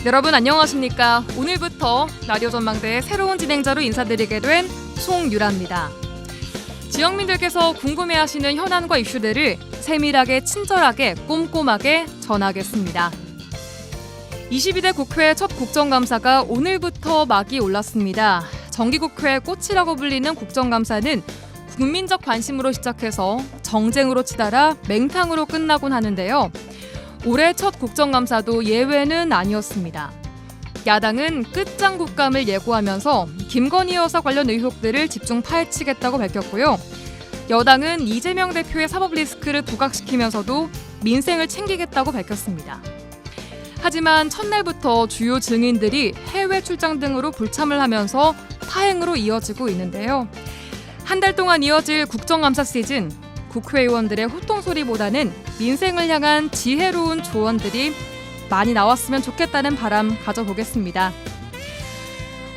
여러분 안녕하십니까? 오늘부터 라디오 전망대의 새로운 진행자로 인사드리게 된 송유라입니다. 지역민들께서 궁금해하시는 현안과 이슈들을 세밀하게, 친절하게, 꼼꼼하게 전하겠습니다. 22대 국회 첫 국정감사가 오늘부터 막이 올랐습니다. 정기국회 꽃이라고 불리는 국정감사는 국민적 관심으로 시작해서 정쟁으로 치달아 맹탕으로 끝나곤 하는데요. 올해 첫 국정감사도 예외는 아니었습니다. 야당은 끝장 국감을 예고하면서 김건희 여사 관련 의혹들을 집중 파헤치겠다고 밝혔고요. 여당은 이재명 대표의 사법 리스크를 부각시키면서도 민생을 챙기겠다고 밝혔습니다. 하지만 첫날부터 주요 증인들이 해외 출장 등으로 불참을 하면서 파행으로 이어지고 있는데요. 한 달 동안 이어질 국정감사 시즌, 국회의원들의 호통소리보다는 민생을 향한 지혜로운 조언들이 많이 나왔으면 좋겠다는 바람 가져보겠습니다.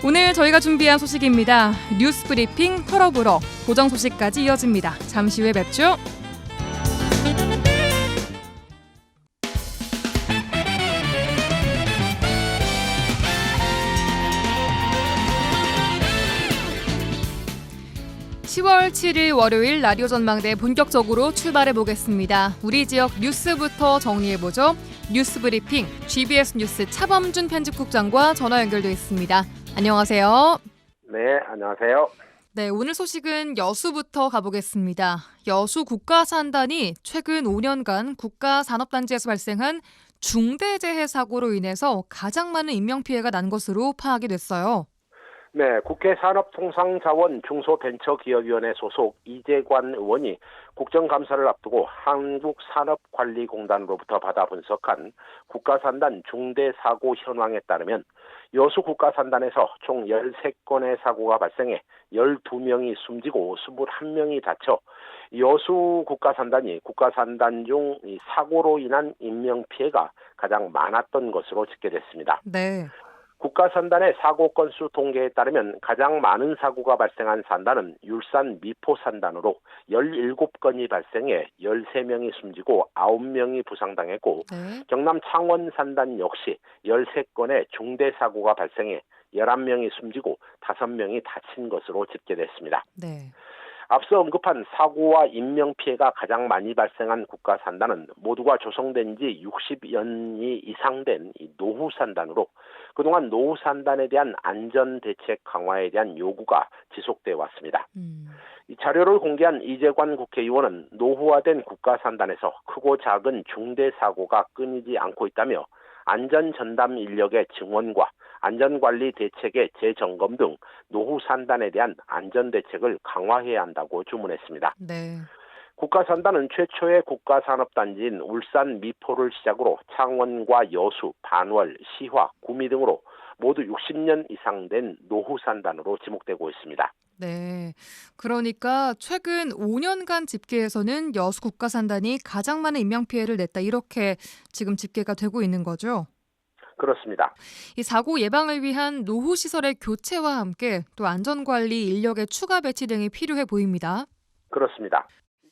오늘 저희가 준비한 소식입니다. 뉴스 브리핑 털어보러 고정 소식까지 이어집니다. 잠시 후에 뵙죠. 10월 7일 월요일 라디오 전망대 본격적으로 출발해 보겠습니다. 우리 지역 뉴스부터 정리해보죠. 뉴스 브리핑 GBS 뉴스 차범준 편집국장과 전화 연결돼 있습니다. 안녕하세요. 네, 안녕하세요. 네, 오늘 소식은 여수부터 가보겠습니다. 여수 국가산단이 최근 5년간 국가산업단지에서 발생한 중대재해 사고로 인해서 가장 많은 인명피해가 난 것으로 파악이 됐어요. 네, 국회 산업통상자원 중소벤처기업위원회 소속 이재관 의원이 국정감사를 앞두고 한국산업관리공단으로부터 받아 분석한 국가산단 중대사고 현황에 따르면 여수 국가산단에서 총 13건의 사고가 발생해 12명이 숨지고 21명이 다쳐 여수 국가산단이 국가산단 중 사고로 인한 인명피해가 가장 많았던 것으로 집계됐습니다. 네. 국가산단의 사고 건수 통계에 따르면 가장 많은 사고가 발생한 산단은 율산 미포산단으로 17건이 발생해 13명이 숨지고 9명이 부상당했고 네. 경남 창원산단 역시 13건의 중대사고가 발생해 11명이 숨지고 5명이 다친 것으로 집계됐습니다. 네. 앞서 언급한 사고와 인명피해가 가장 많이 발생한 국가산단은 모두가 조성된 지 60년이 이상 된 노후산단으로 그동안 노후산단에 대한 안전대책 강화에 대한 요구가 지속돼 왔습니다. 이 자료를 공개한 이재관 국회의원은 노후화된 국가산단에서 크고 작은 중대사고가 끊이지 않고 있다며 안전전담 인력의 증원과 안전관리 대책의 재점검 등 노후 산단에 대한 안전대책을 강화해야 한다고 주문했습니다. 네. 국가산단은 최초의 국가산업단지인 울산 미포를 시작으로 창원과 여수, 반월, 시화, 구미 등으로 모두 60년 이상 된 노후 산단으로 지목되고 있습니다. 네. 그러니까 최근 5년간 집계에서는 여수 국가산단이 가장 많은 인명피해를 냈다. 이렇게 지금 집계가 되고 있는 거죠? 그렇습니다. 이 사고 예방을 위한 노후시설의 교체와 함께 또 안전관리 인력의 추가 배치 등이 필요해 보입니다. 그렇습니다.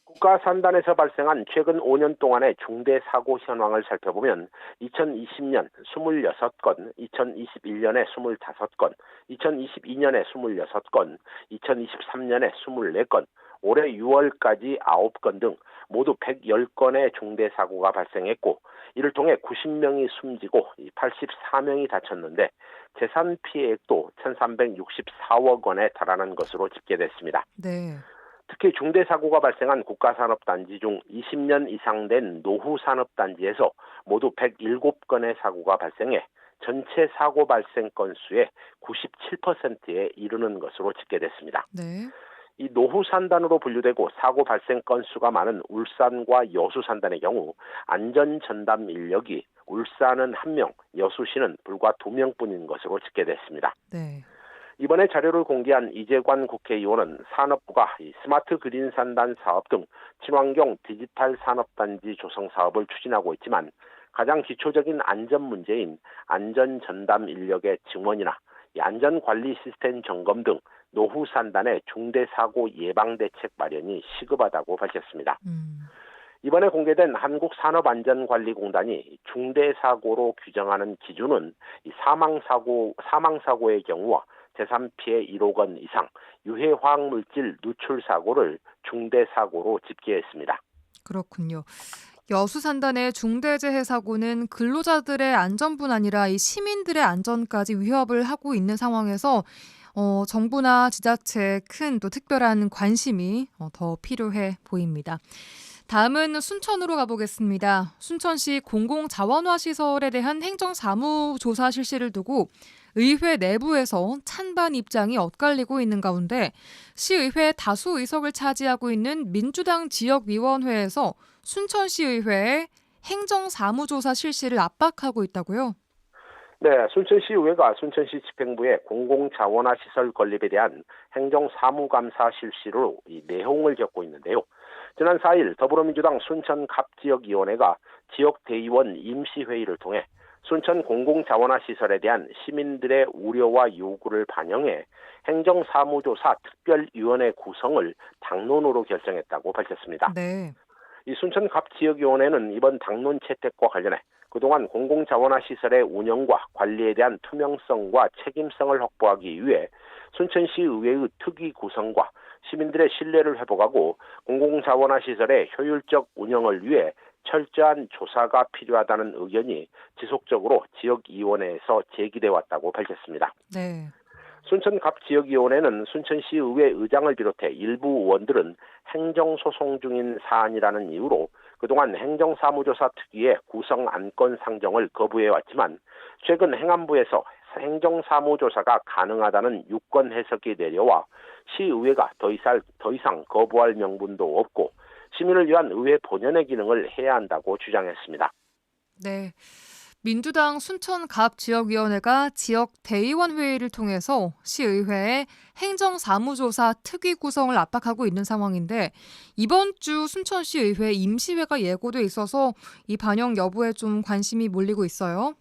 국가산단에서 발생한 최근 5년 동안의 중대사고 현황을 살펴보면 2020년 26건, 2021년에 25건, 2022년에 26건, 2023년에 24건, 올해 6월까지 9건 등 모두 110건의 중대사고가 발생했고 이를 통해 90명이 숨지고 84명이 다쳤는데 재산 피해액도 1,364억 원에 달하는 것으로 집계됐습니다. 네. 특히 중대사고가 발생한 국가산업단지 중 20년 이상 된 노후산업단지에서 모두 107건의 사고가 발생해 전체 사고 발생 건수의 97%에 이르는 것으로 집계됐습니다. 네. 이 노후산단으로 분류되고 사고 발생 건수가 많은 울산과 여수산단의 경우 안전전담 인력이 울산은 1명, 여수시는 불과 2명뿐인 것으로 집계됐습니다. 네. 이번에 자료를 공개한 이재관 국회의원은 산업부가 스마트 그린 산단 사업 등 친환경 디지털 산업단지 조성 사업을 추진하고 있지만 가장 기초적인 안전 문제인 안전 전담 인력의 증원이나 안전관리 시스템 점검 등 노후 산단의 중대사고 예방 대책 마련이 시급하다고 밝혔습니다. 이번에 공개된 한국산업안전관리공단이 중대사고로 규정하는 기준은 이 사망사고의 경우와 재산 피해 1억 원 이상, 유해 화학물질 누출 사고를 중대사고로 집계했습니다. 그렇군요. 여수산단의 중대재해 사고는 근로자들의 안전뿐 아니라 이 시민들의 안전까지 위협을 하고 있는 상황에서 정부나 지자체의 큰 또 특별한 관심이 더 필요해 보입니다. 다음은 순천으로 가보겠습니다. 순천시 공공자원화 시설에 대한 행정사무조사 실시를 두고 의회 내부에서 찬반 입장이 엇갈리고 있는 가운데 시의회 다수 의석을 차지하고 있는 민주당 지역위원회에서 순천시의회에 행정사무조사 실시를 압박하고 있다고요? 네, 순천시의회가 순천시 집행부에 공공자원화 시설 건립에 대한 행정사무감사 실시로 이 내홍을 겪고 있는데요. 지난 4일 더불어민주당 순천갑지역위원회가 지역대의원 임시회의를 통해 순천 공공자원화 시설에 대한 시민들의 우려와 요구를 반영해 행정사무조사 특별위원회 구성을 당론으로 결정했다고 밝혔습니다. 네. 이 순천갑지역위원회는 이번 당론 채택과 관련해 그동안 공공자원화 시설의 운영과 관리에 대한 투명성과 책임성을 확보하기 위해 순천시 의회의 특위 구성과 시민들의 신뢰를 회복하고 공공자원화 시설의 효율적 운영을 위해 철저한 조사가 필요하다는 의견이 지속적으로 지역위원회에서 제기돼 왔다고 밝혔습니다. 네. 순천갑지역위원회는 순천시 의회 의장을 비롯해 일부 의원들은 행정소송 중인 사안이라는 이유로 그동안 행정사무조사 특위의 구성 안건 상정을 거부해왔지만 최근 행안부에서 행정사무조사가 가능하다는 유권 해석이 내려와 시의회가 더 이상 거부할 명분도 없고 시민을 위한 의회 본연의 기능을 해야 한다고 주장했습니다. 네. 민주당 순천갑지역위원회가 지역 대의원 회의를 통해서 시의회에 행정사무조사 특위 구성을 압박하고 있는 상황인데 이번 주 순천시의회 임시회가 예고돼 있어서 이 반영 여부에 좀 관심이 몰리고 있어요.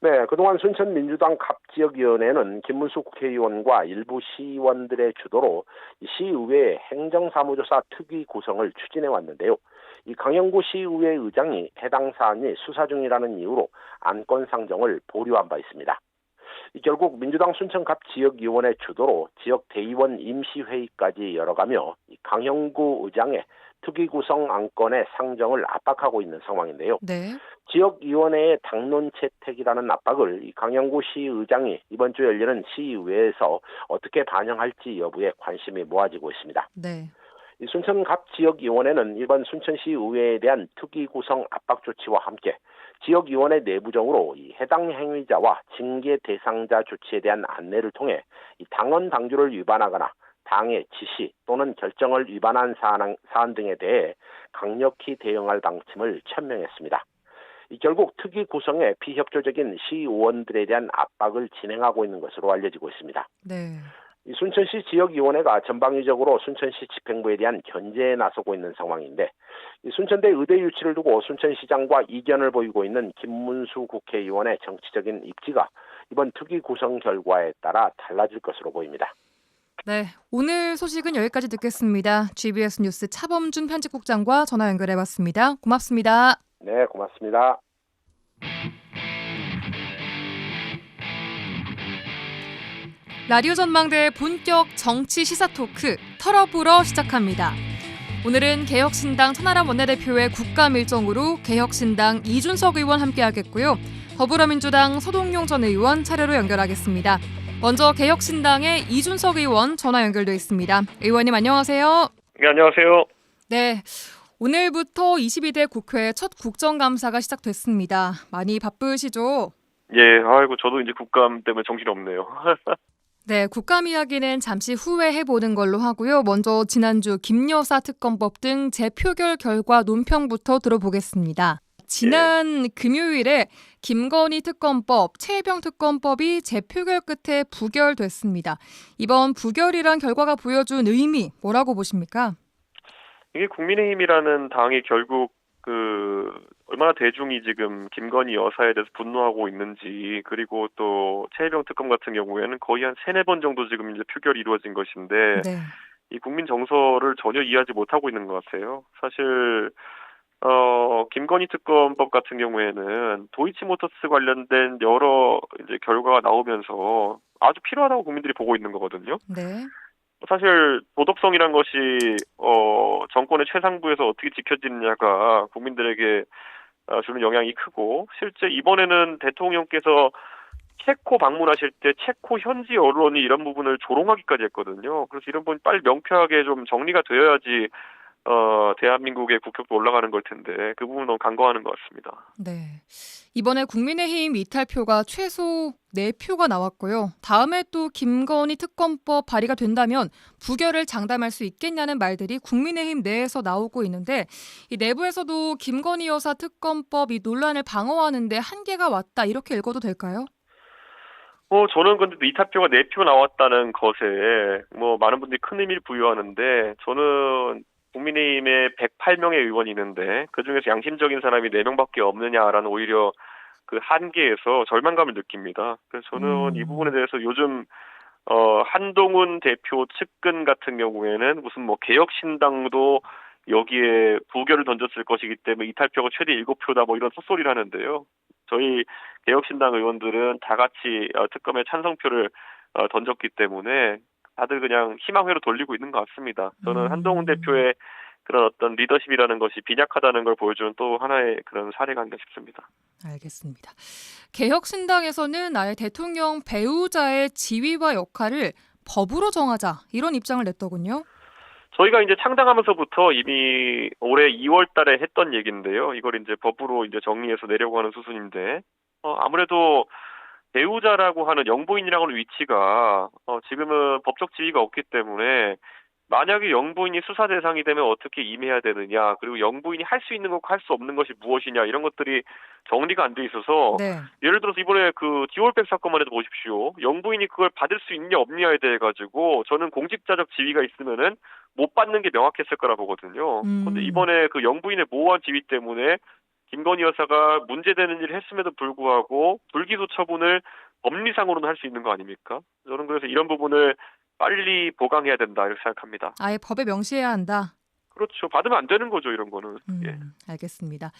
네, 그동안 순천민주당 갑지역위원회는 김문수 국회의원과 일부 시의원들의 주도로 시의회 행정사무조사 특위 구성을 추진해 왔는데요. 이 강영구 시의회 의장이 해당 사안이 수사 중이라는 이유로 안건 상정을 보류한 바 있습니다. 결국 민주당 순천갑지역위원회 주도로 지역 대의원 임시회의까지 열어가며 강영구 의장의 특위 구성 안건의 상정을 압박하고 있는 상황인데요. 네. 지역위원회의 당론 채택이라는 압박을 강영구 시의장이 이번 주 열리는 시의회에서 어떻게 반영할지 여부에 관심이 모아지고 있습니다. 네. 이 순천갑지역위원회는 이번 순천시의회에 대한 특위 구성 압박 조치와 함께 지역위원회 내부적으로 이 해당 행위자와 징계 대상자 조치에 대한 안내를 통해 이 당원 당규를 위반하거나 당의 지시 또는 결정을 위반한 사안 등에 대해 강력히 대응할 방침을 천명했습니다. 결국 특위 구성에 비협조적인 시의원들에 대한 압박을 진행하고 있는 것으로 알려지고 있습니다. 네. 순천시 지역위원회가 전방위적으로 순천시 집행부에 대한 견제에 나서고 있는 상황인데 순천대 의대 유치를 두고 순천시장과 이견을 보이고 있는 김문수 국회의원의 정치적인 입지가 이번 특위 구성 결과에 따라 달라질 것으로 보입니다. 네, 오늘 소식은 여기까지 듣겠습니다. GBS 뉴스 차범준 편집국장과 전화 연결해봤습니다. 고맙습니다. 네, 고맙습니다. 라디오 전망대의 본격 정치 시사 토크 털어보러 시작합니다. 오늘은 개혁신당 천하람 원내대표의 국감 일정으로 개혁신당 이준석 의원 함께하겠고요. 더불어민주당 서동용 전 의원 차례로 연결하겠습니다. 먼저 개혁신당의 이준석 의원 전화 연결돼 있습니다. 의원님 안녕하세요. 네, 안녕하세요. 네, 오늘부터 22대 국회 첫 국정감사가 시작됐습니다. 많이 바쁘시죠? 예, 아이고 저도 이제 국감 때문에 정신이 없네요. 네, 국감 이야기는 잠시 후에 해보는 걸로 하고요. 먼저 지난주 김여사 특검법 등 재표결 결과 논평부터 들어보겠습니다. 지난 금요일에 김건희 특검법, 최혜병 특검법이 재표결 끝에 부결됐습니다. 이번 부결이란 결과가 보여준 의미 뭐라고 보십니까? 이게 국민의힘이라는 당이 결국 얼마나 대중이 지금 김건희 여사에 대해서 분노하고 있는지, 그리고 또 최혜병 특검 같은 경우에는 거의 한 3-4번 정도 지금 이제 표결이 이루어진 것인데 네. 이 국민 정서를 전혀 이해하지 못하고 있는 것 같아요. 사실 김건희 특검법 같은 경우에는 도이치모터스 관련된 여러 이제 결과가 나오면서 아주 필요하다고 국민들이 보고 있는 거거든요. 네. 사실 도덕성이란 것이 정권의 최상부에서 어떻게 지켜지느냐가 국민들에게 주는 영향이 크고, 실제 이번에는 대통령께서 체코 방문하실 때 체코 현지 언론이 이런 부분을 조롱하기까지 했거든요. 그래서 이런 부분 빨리 명쾌하게 좀 정리가 되어야지 대한민국의 국격도 올라가는 걸 텐데 그 부분 너무 간과하는 것 같습니다. 네. 이번에 국민의힘 이탈표가 최소 4표가 나왔고요. 다음에 또 김건희 특검법 발의가 된다면 부결을 장담할 수 있겠냐는 말들이 국민의힘 내에서 나오고 있는데, 이 내부에서도 김건희 여사 특검법 이 논란을 방어하는데 한계가 왔다, 이렇게 읽어도 될까요? 저는 근데 이탈표가 4표 나왔다는 것에 많은 분들이 큰 의미를 부여하는데, 저는 국민의힘에 108명의 의원이 있는데 그중에서 양심적인 사람이 4명밖에 없느냐라는 오히려 그 한계에서 절망감을 느낍니다. 그래서 저는 이 부분에 대해서 요즘 한동훈 대표 측근 같은 경우에는 무슨 개혁신당도 여기에 부결을 던졌을 것이기 때문에 이탈표가 최대 7표다 이런 헛소리를 하는데요. 저희 개혁신당 의원들은 다 같이 특검에 찬성표를 던졌기 때문에 다들 그냥 희망회로 돌리고 있는 것 같습니다. 저는 한동훈 대표의 그런 어떤 리더십이라는 것이 빈약하다는 걸 보여주는 또 하나의 그런 사례가 아닌가 싶습니다. 알겠습니다. 개혁신당에서는 아예 대통령 배우자의 지위와 역할을 법으로 정하자, 이런 입장을 냈더군요. 저희가 이제 창당하면서부터 이미 올해 2월 달에 했던 얘기인데요. 이걸 이제 법으로 이제 정리해서 내려고 하는 수순인데, 아무래도 배우자라고 하는 영부인이라고 하는 위치가 지금은 법적 지위가 없기 때문에, 만약에 영부인이 수사 대상이 되면 어떻게 임해야 되느냐, 그리고 영부인이 할 수 있는 것과 할 수 없는 것이 무엇이냐, 이런 것들이 정리가 안 돼 있어서, 네. 예를 들어서 이번에 그 디올백 사건만 해도 보십시오. 영부인이 그걸 받을 수 있냐 없냐에 대해 가지고 저는 공직자적 지위가 있으면은 못 받는 게 명확했을 거라 보거든요. 근데 이번에 그 영부인의 모호한 지위 때문에 김건희 여사가 문제되는 일을 했음에도 불구하고 불기소 처분을 법리상으로는 할 수 있는 거 아닙니까? 저는 그래서 이런 부분을 빨리 보강해야 된다, 이렇게 생각합니다. 아예 법에 명시해야 한다. 그렇죠. 받으면 안 되는 거죠, 이런 거는. 예. 알겠습니다.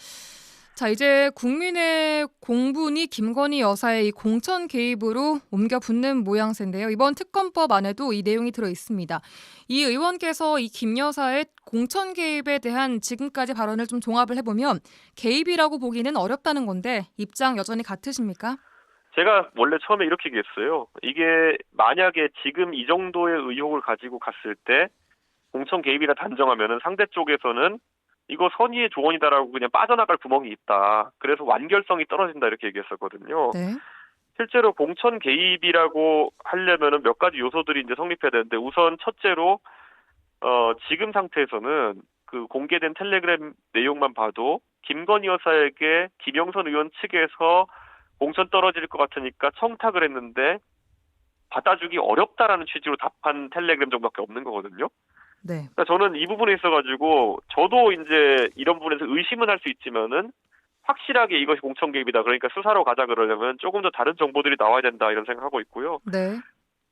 자, 이제 국민의 공분이 김건희 여사의 이 공천 개입으로 옮겨 붙는 모양새인데요. 이번 특검법 안에도 이 내용이 들어 있습니다. 이 의원께서 이 김 여사의 공천 개입에 대한 지금까지 발언을 좀 종합을 해보면 개입이라고 보기는 어렵다는 건데, 입장 여전히 같으십니까? 제가 원래 처음에 이렇게 얘기했어요. 이게 만약에 지금 이 정도의 의혹을 가지고 갔을 때 공천 개입이라 단정하면은 상대 쪽에서는 이거 선의의 조언이다라고 그냥 빠져나갈 구멍이 있다. 그래서 완결성이 떨어진다, 이렇게 얘기했었거든요. 네. 실제로 공천 개입이라고 하려면은 몇 가지 요소들이 이제 성립해야 되는데, 우선 첫째로 지금 상태에서는 그 공개된 텔레그램 내용만 봐도 김건희 여사에게 김영선 의원 측에서 공천 떨어질 것 같으니까 청탁을 했는데 받아주기 어렵다라는 취지로 답한 텔레그램 정도밖에 없는 거거든요. 네. 그러니까 저는 이 부분에 있어가지고 저도 이제 이런 부분에서 의심은 할 수 있지만은 확실하게 이것이 공천 개입이다, 그러니까 수사로 가자 그러려면 조금 더 다른 정보들이 나와야 된다, 이런 생각하고 있고요. 네.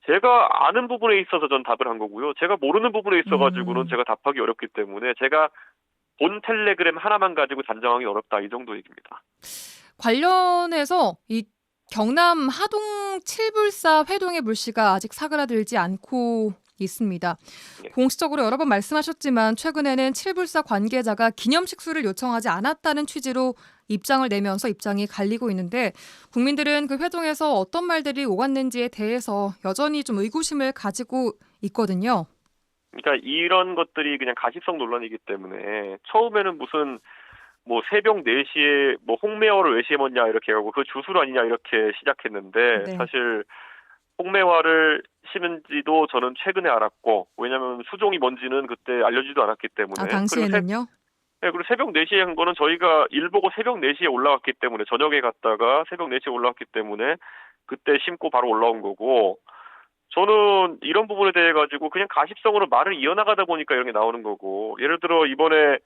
제가 아는 부분에 있어서 전 답을 한 거고요. 제가 모르는 부분에 있어가지고는 제가 답하기 어렵기 때문에 제가 본 텔레그램 하나만 가지고 단정하기 어렵다, 이 정도 얘기입니다. 관련해서 이 경남 하동 칠불사 회동의 물씨가 아직 사그라들지 않고 있습니다. 네. 공식적으로 여러 번 말씀하셨지만 최근에는 칠불사 관계자가 기념식수를 요청하지 않았다는 취지로 입장을 내면서 입장이 갈리고 있는데, 국민들은 그 회동에서 어떤 말들이 오갔는지에 대해서 여전히 좀 의구심을 가지고 있거든요. 그러니까 이런 것들이 그냥 가시성 논란이기 때문에 처음에는 무슨 새벽 4시에 홍매화를 왜 심었냐 이렇게 하고 그 주술 아니냐 이렇게 시작했는데, 네. 사실 홍매화를 심은지도 저는 최근에 알았고, 왜냐하면 수종이 뭔지는 그때 알려지도 않았기 때문에. 당시에는요? 그리고 새벽 4시에 한 거는 저희가 일 보고 새벽 4시에 올라왔기 때문에, 저녁에 갔다가 새벽 4시에 올라왔기 때문에 그때 심고 바로 올라온 거고, 저는 이런 부분에 대해 가지고 그냥 가십성으로 말을 이어나가다 보니까 이런 게 나오는 거고, 예를 들어 이번에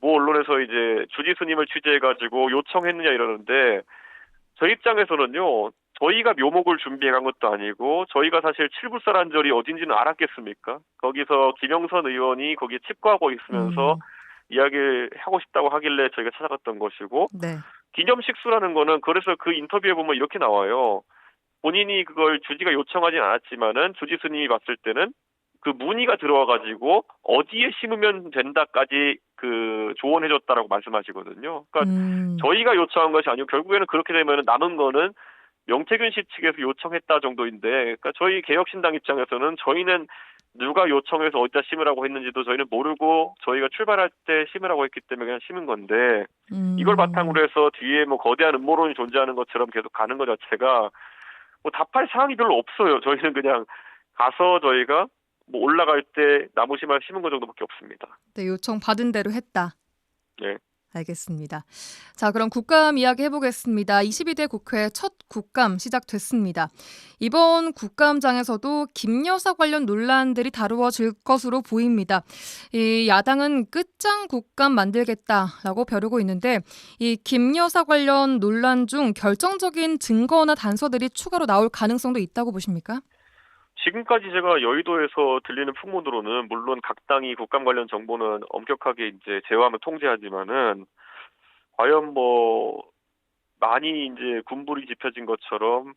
언론에서 이제 주지 스님을 취재해가지고 요청했느냐 이러는데, 저희 입장에서는요, 저희가 묘목을 준비해 간 것도 아니고 저희가 사실 칠불사란 절이 어딘지는 알았겠습니까? 거기서 김영선 의원이 거기에 칩거하고 있으면서 이야기를 하고 싶다고 하길래 저희가 찾아갔던 것이고, 네. 기념식수라는 거는 그래서 그 인터뷰에 보면 이렇게 나와요. 본인이 그걸 주지가 요청하진 않았지만은 주지 스님이 봤을 때는 그 문의가 들어와가지고 어디에 심으면 된다까지 그 조언해줬다라고 말씀하시거든요. 그러니까 저희가 요청한 것이 아니고 결국에는 그렇게 되면 남은 거는 명태균 씨 측에서 요청했다 정도인데, 그러니까 저희 개혁신당 입장에서는 저희는 누가 요청해서 어디다 심으라고 했는지도 저희는 모르고 저희가 출발할 때 심으라고 했기 때문에 그냥 심은 건데, 이걸 바탕으로 해서 뒤에 뭐 거대한 음모론이 존재하는 것처럼 계속 가는 것 자체가 뭐 답할 사항이 별로 없어요. 저희는 그냥 가서 저희가 뭐 올라갈 때 나무 심은 것 정도밖에 없습니다. 네, 요청 받은 대로 했다. 네. 알겠습니다. 자, 그럼 국감 이야기 해보겠습니다. 22대 국회 첫 국감 시작됐습니다. 이번 국감장에서도 김 여사 관련 논란들이 다루어질 것으로 보입니다. 이 야당은 끝장 국감 만들겠다라고 벼르고 있는데, 이 김 여사 관련 논란 중 결정적인 증거나 단서들이 추가로 나올 가능성도 있다고 보십니까? 지금까지 제가 여의도에서 들리는 풍문으로는 물론 각 당이 국감 관련 정보는 엄격하게 이제 제어하며 통제하지만은 과연 뭐 많이 이제 군불이 지펴진 것처럼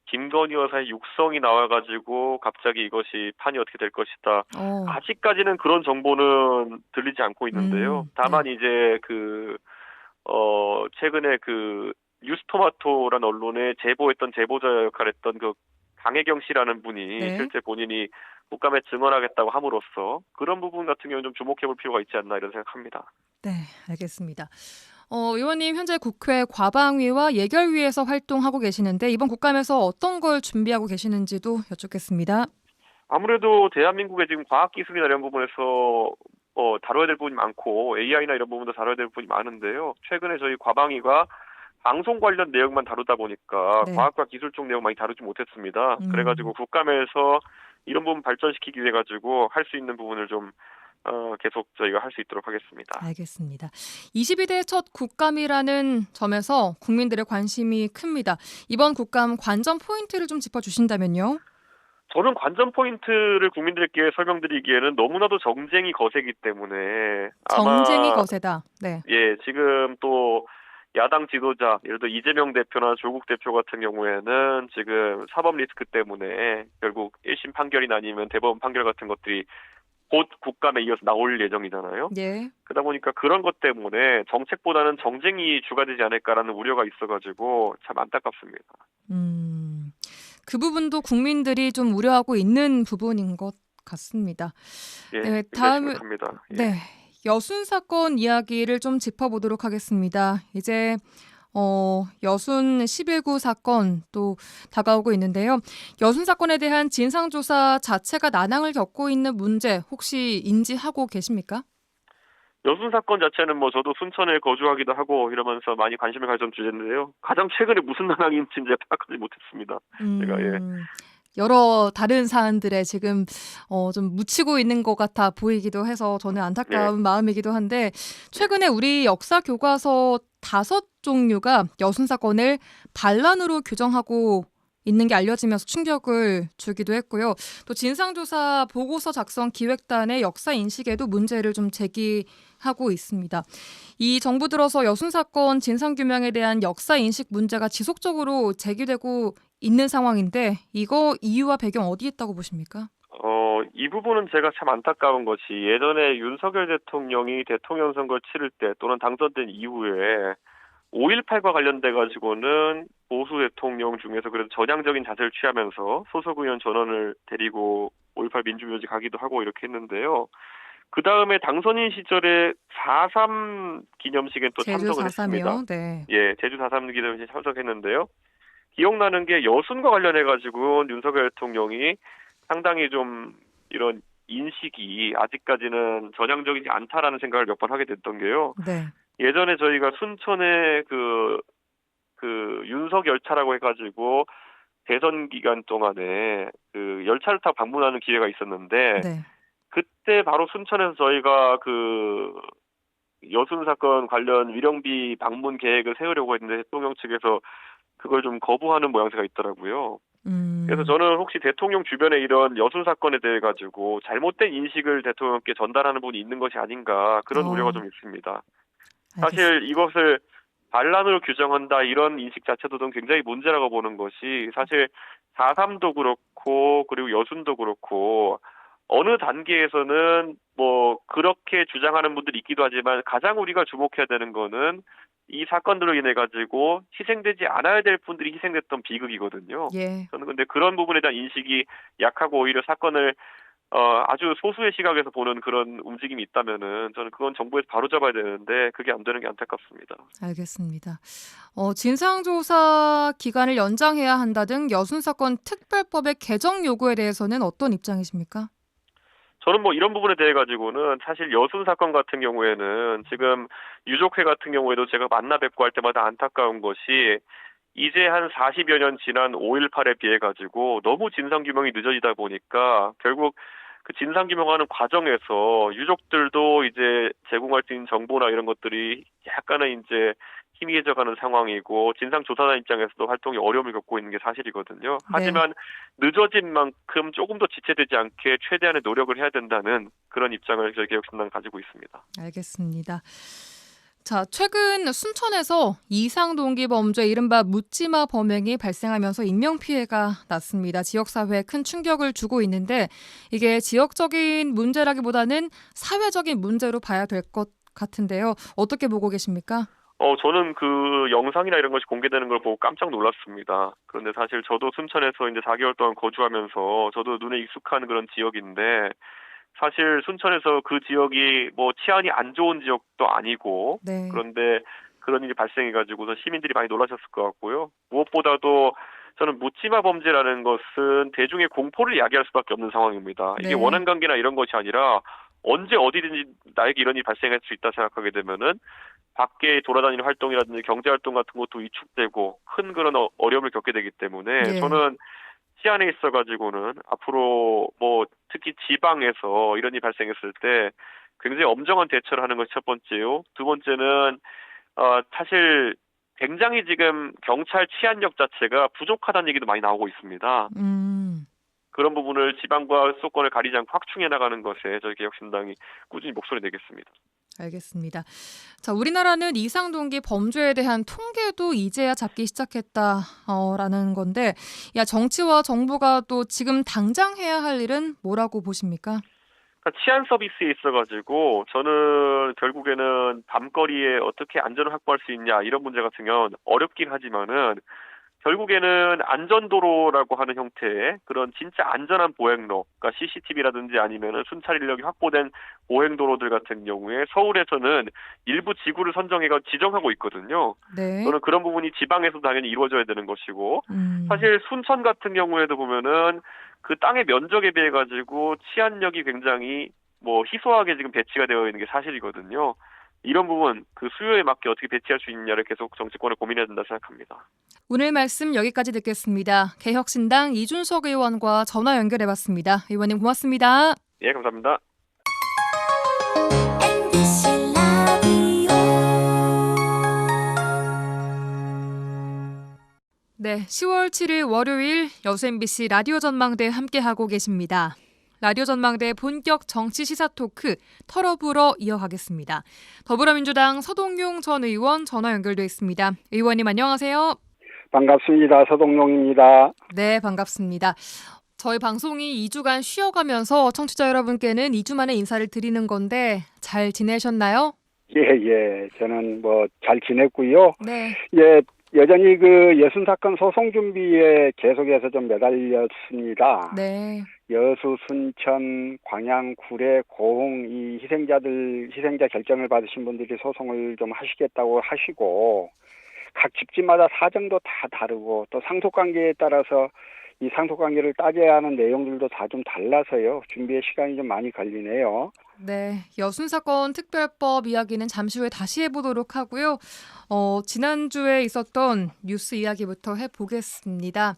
김건희 여사의 육성이 나와가지고 갑자기 이것이 판이 어떻게 될 것이다. 아직까지는 그런 정보는 들리지 않고 있는데요. 다만 네. 이제 최근에 뉴스토마토라는 언론에 제보했던 제보자 역할했던 강혜경 씨라는 분이 네. 실제 본인이 국감에 증언하겠다고 함으로써 그런 부분 같은 경우는 좀 주목해볼 필요가 있지 않나 이런 생각합니다. 네, 알겠습니다. 의원님 현재 국회 과방위와 예결위에서 활동하고 계시는데 이번 국감에서 어떤 걸 준비하고 계시는지도 여쭙겠습니다. 아무래도 대한민국의 지금 과학기술이나 이런 부분에서 다뤄야 될 부분이 많고 AI나 이런 부분도 다뤄야 될 부분이 많은데요. 최근에 저희 과방위가 방송 관련 내용만 다루다 보니까 네. 과학과 기술 쪽 내용 많이 다루지 못했습니다. 그래가지고 국감에서 이런 부분 발전시키기 위해 가지고 할 수 있는 부분을 좀 계속 저희가 할 수 있도록 하겠습니다. 알겠습니다. 22대 첫 국감이라는 점에서 국민들의 관심이 큽니다. 이번 국감 관전 포인트를 좀 짚어주신다면요. 저는 관전 포인트를 국민들께 설명드리기에는 너무나도 정쟁이 거세기 때문에 정쟁이 아마 거세다. 네. 예, 지금 또 야당 지도자, 예를 들어 이재명 대표나 조국 대표 같은 경우에는 지금 사법 리스크 때문에 결국 1심 판결이나 아니면 대법원 판결 같은 것들이 곧 국감에 이어서 나올 예정이잖아요. 예. 그러다 보니까 그런 것 때문에 정책보다는 정쟁이 주가 되지 않을까라는 우려가 있어가지고 참 안타깝습니다. 그 부분도 국민들이 좀 우려하고 있는 부분인 것 같습니다. 예, 네, 다음에 심각합니다. 예. 네, 여순 사건 이야기를 좀 짚어보도록 하겠습니다. 이제 여순 11구 사건 또 다가오고 있는데요. 여순 사건에 대한 진상조사 자체가 난항을 겪고 있는 문제 혹시 인지하고 계십니까? 여순 사건 자체는 뭐 저도 순천에 거주하기도 하고 이러면서 많이 관심을 가졌던 주제인데요. 가장 최근에 무슨 난항인지 제가 파악하지 못했습니다. 제가 예. 여러 다른 사안들에 지금 좀 묻히고 있는 것 같아 보이기도 해서 저는 안타까운 마음이기도 한데, 최근에 우리 역사 교과서 5종류가 여순 사건을 반란으로 규정하고 있는 게 알려지면서 충격을 주기도 했고요. 또 진상조사 보고서 작성 기획단의 역사 인식에도 문제를 좀 제기하고 있습니다. 이 정부 들어서 여순 사건 진상규명에 대한 역사 인식 문제가 지속적으로 제기되고 있는 상황인데, 이거 이유와 배경 어디에 있다고 보십니까? 이 부분은 제가 참 안타까운 것이 예전에 윤석열 대통령이 대통령 선거 치를 때 또는 당선된 이후에 5.18과 관련돼 가지고는 보수 대통령 중에서 그래도 전향적인 자세를 취하면서 소속 의원 전원을 데리고 5.18 민주묘지 가기도 하고 이렇게 했는데요. 그 다음에 당선인 시절에 4.3 기념식에 또 참석을 했습니다. 네. 예, 제주 4.3 기념식에 참석했는데요. 기억나는 게 여순과 관련해 가지고 윤석열 대통령이 상당히 좀 이런 인식이 아직까지는 전향적이지 않다라는 생각을 몇 번 하게 됐던 게요. 네. 예전에 저희가 순천에 윤석 열차라고 해가지고 대선 기간 동안에 열차를 타고 방문하는 기회가 있었는데, 네. 그때 바로 순천에서 저희가 여순 사건 관련 위령비 방문 계획을 세우려고 했는데 대통령 측에서 그걸 좀 거부하는 모양새가 있더라고요. 그래서 저는 혹시 대통령 주변에 이런 여순 사건에 대해 가지고 잘못된 인식을 대통령께 전달하는 분이 있는 것이 아닌가 그런 우려가 좀 있습니다. 사실 이것을 반란으로 규정한다 이런 인식 자체도 좀 굉장히 문제라고 보는 것이 사실 4.3도 그렇고 그리고 여순도 그렇고 어느 단계에서는 뭐 그렇게 주장하는 분들이 있기도 하지만 가장 우리가 주목해야 되는 거는 이 사건들로 인해 가지고 희생되지 않아야 될 분들이 희생됐던 비극이거든요. 예. 저는 근데 그런 부분에 대한 인식이 약하고 오히려 사건을 아주 소수의 시각에서 보는 그런 움직임이 있다면은 저는 그건 정부에서 바로잡아야 되는데 그게 안 되는 게 안타깝습니다. 알겠습니다. 진상조사 기간을 연장해야 한다 등 여순 사건 특별법의 개정 요구에 대해서는 어떤 입장이십니까? 저는 뭐 이런 부분에 대해 가지고는 사실 여순 사건 같은 경우에는 지금 유족회 같은 경우에도 제가 만나 뵙고 할 때마다 안타까운 것이 이제 한 40여 년 지난 5.18에 비해 가지고 너무 진상규명이 늦어지다 보니까 결국 그 진상규명하는 과정에서 유족들도 이제 제공할 수 있는 정보나 이런 것들이 약간은 이제 희미해져가는 상황이고 진상조사단 입장에서도 활동이 어려움을 겪고 있는 게 사실이거든요. 하지만 늦어진 만큼 조금 더 지체되지 않게 최대한의 노력을 해야 된다는 그런 입장을 저희 개혁신당은 가지고 있습니다. 알겠습니다. 자, 최근 순천에서 이상동기 범죄 이른바 묻지마 범행이 발생하면서 인명피해가 났습니다. 지역사회에 큰 충격을 주고 있는데 이게 지역적인 문제라기보다는 사회적인 문제로 봐야 될 것 같은데요. 어떻게 보고 계십니까? 저는 그 영상이나 이런 것이 공개되는 걸 보고 깜짝 놀랐습니다. 그런데 사실 저도 순천에서 이제 4개월 동안 거주하면서 저도 눈에 익숙한 그런 지역인데 사실 순천에서 그 지역이 뭐 치안이 안 좋은 지역도 아니고 네. 그런데 그런 일이 발생해가지고서 시민들이 많이 놀라셨을 것 같고요. 무엇보다도 저는 묻지마 범죄라는 것은 대중의 공포를 야기할 수밖에 없는 상황입니다. 이게 네. 원한 관계나 이런 것이 아니라 언제 어디든지 나에게 이런 일이 발생할 수 있다 생각하게 되면은 밖에 돌아다니는 활동이라든지 경제활동 같은 것도 위축되고 큰 그런 어려움을 겪게 되기 때문에 예. 저는 치안에 있어가지고는 앞으로 뭐 특히 지방에서 이런 일이 발생했을 때 굉장히 엄정한 대처를 하는 것이 첫 번째요. 두 번째는 사실 굉장히 지금 경찰 치안력 자체가 부족하다는 얘기도 많이 나오고 있습니다. 그런 부분을 지방과 수도권을 가리지 않고 확충해 나가는 것에 저희 개혁신당이 꾸준히 목소리 내겠습니다. 알겠습니다. 자, 우리나라는 이상동기 범죄에 대한 통계도 이제야 잡기 시작했다라는 건데, 야, 정치와 정부가 또 지금 당장 해야 할 일은 뭐라고 보십니까? 그러니까 치안 서비스에 있어가지고 저는 결국에는 밤거리에 어떻게 안전을 확보할 수 있냐 이런 문제 같은 경우는 어렵긴 하지만은 결국에는 안전도로라고 하는 형태의 그런 진짜 안전한 보행로, 그러니까 CCTV라든지 아니면은 순찰 인력이 확보된 보행도로들 같은 경우에 서울에서는 일부 지구를 선정해가 지정하고 있거든요. 네. 저는 그런 부분이 지방에서 당연히 이루어져야 되는 것이고, 사실 순천 같은 경우에도 보면은 그 땅의 면적에 비해 가지고 치안력이 굉장히 뭐 희소하게 지금 배치가 되어 있는 게 사실이거든요. 이런 부분 그 수요에 맞게 어떻게 배치할 수 있느냐를 계속 정치권에 고민해야 된다 생각합니다. 오늘 말씀 여기까지 듣겠습니다. 개혁신당 이준석 의원과 전화 연결해봤습니다. 의원님 고맙습니다. 예, 감사합니다. 네, 10월 7일 월요일 여수 MBC 라디오 전망대 함께하고 계십니다. 라디오 전망대 본격 정치 시사 토크 털어불어 이어가겠습니다. 더불어민주당 서동용 전 의원 전화 연결돼 있습니다. 의원님 안녕하세요. 반갑습니다. 서동용입니다. 네, 반갑습니다. 저희 방송이 2주간 쉬어가면서 청취자 여러분께는 2주 만에 인사를 드리는 건데 잘 지내셨나요? 예. 저는 뭐 잘 지냈고요. 네. 예, 여전히 그 여순 사건 소송 준비에 계속해서 좀 매달렸습니다. 네. 여수, 순천, 광양, 구례, 고흥 이 희생자 결정을 받으신 분들이 소송을 좀 하시겠다고 하시고 각 집집마다 사정도 다 다르고 또 상속관계에 따라서 이 상속관계를 따져야 하는 내용들도 다 좀 달라서요. 준비에 시간이 좀 많이 걸리네요. 네, 여순 사건 특별법 이야기는 잠시 후에 다시 해보도록 하고요. 지난주에 있었던 뉴스 이야기부터 해보겠습니다.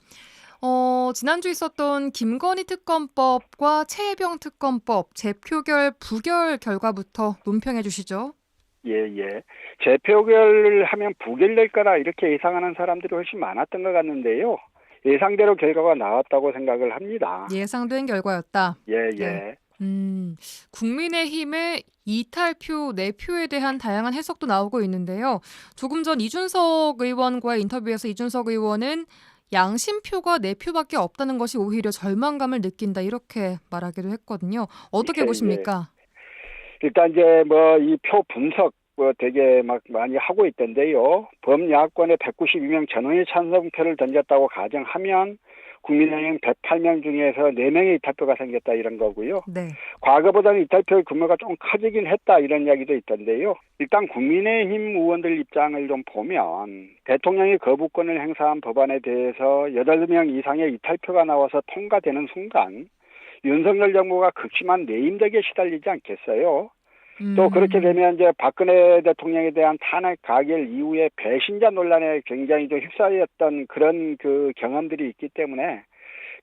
지난주 있었던 김건희 특검법과 최혜병 특검법 재표결 부결 결과부터 논평해 주시죠. 예. 재표결을 하면 부결될 거라 이렇게 예상하는 사람들이 훨씬 많았던 것 같는데요. 예상대로 결과가 나왔다고 생각을 합니다. 예상된 결과였다. 예, 예. 네. 국민의힘의 이탈표, 내표에 대한 다양한 해석도 나오고 있는데요. 조금 전 이준석 의원과의 인터뷰에서 이준석 의원은 양심표가 내표밖에 없다는 것이 오히려 절망감을 느낀다 이렇게 말하기도 했거든요. 어떻게 예, 보십니까? 일단 이제 뭐 이 표 분석 되게 막 많이 하고 있던데요. 범야권의 192명 전원이 찬성표를 던졌다고 가정하면 국민의힘 108명 중에서 4명의 이탈표가 생겼다 이런 거고요. 네. 과거보다는 이탈표의 규모가 좀 커지긴 했다 이런 이야기도 있던데요. 일단 국민의힘 의원들 입장을 좀 보면 대통령이 거부권을 행사한 법안에 대해서 8명 이상의 이탈표가 나와서 통과되는 순간 윤석열 정부가 극심한 내임덕에 시달리지 않겠어요. 또 그렇게 되면 이제 박근혜 대통령에 대한 탄핵 가결 이후에 배신자 논란에 굉장히 좀 휩싸였던 그런 그 경험들이 있기 때문에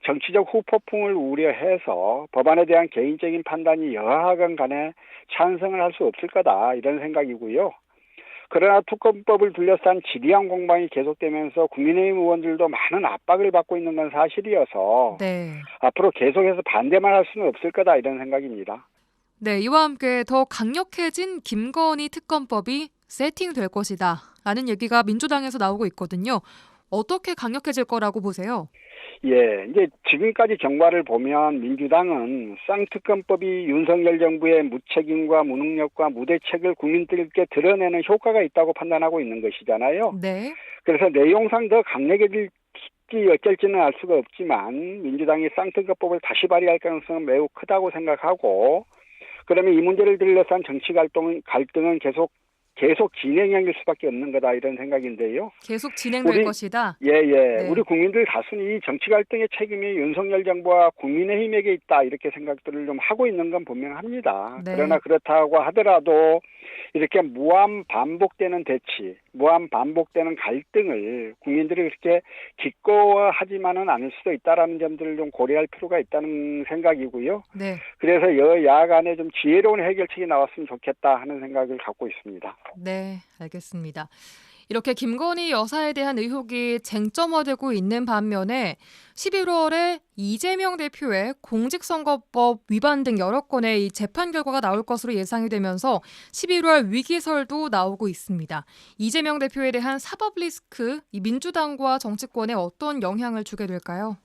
정치적 후폭풍을 우려해서 법안에 대한 개인적인 판단이 여하간 간에 찬성을 할 수 없을 거다 이런 생각이고요. 그러나 특검법을 둘러싼 지리한 공방이 계속되면서 국민의힘 의원들도 많은 압박을 받고 있는 건 사실이어서 네. 앞으로 계속해서 반대만 할 수는 없을 거다 이런 생각입니다. 네, 이와 함께 더 강력해진 김건희 특검법이 세팅될 것이다 라는 얘기가 민주당에서 나오고 있거든요. 어떻게 강력해질 거라고 보세요? 예, 이제 지금까지 경과를 보면 민주당은 쌍특검법이 윤석열 정부의 무책임과 무능력과 무대책을 국민들께 드러내는 효과가 있다고 판단하고 있는 것이잖아요. 네. 그래서 내용상 더 강력해질지 어쩔지는 알 수가 없지만 민주당이 쌍특검법을 다시 발의할 가능성은 매우 크다고 생각하고 그러면 이 문제를 둘러싼 정치 갈등은 계속 진행형일 수밖에 없는 거다 이런 생각인데요. 계속 진행될 것이다. 예. 네. 우리 국민들 다수는 이 정치 갈등의 책임이 윤석열 정부와 국민의힘에게 있다 이렇게 생각들을 좀 하고 있는 건 분명합니다. 네. 그러나 그렇다고 하더라도 이렇게 무한 반복되는 대치, 무한 반복되는 갈등을 국민들이 그렇게 기꺼워하지만은 않을 수도 있다라는 점들을 좀 고려할 필요가 있다는 생각이고요. 네. 그래서 여야 간에 좀 지혜로운 해결책이 나왔으면 좋겠다 하는 생각을 갖고 있습니다. 네, 알겠습니다. 이렇게 김건희 여사에 대한 의혹이 쟁점화되고 있는 반면에 11월에 이재명 대표의 공직선거법 위반 등 여러 건의 이 재판 결과가 나올 것으로 예상이 되면서 11월 위기설도 나오고 있습니다. 이재명 대표에 대한 사법 리스크, 이 민주당과 정치권에 어떤 영향을 주게 될까요?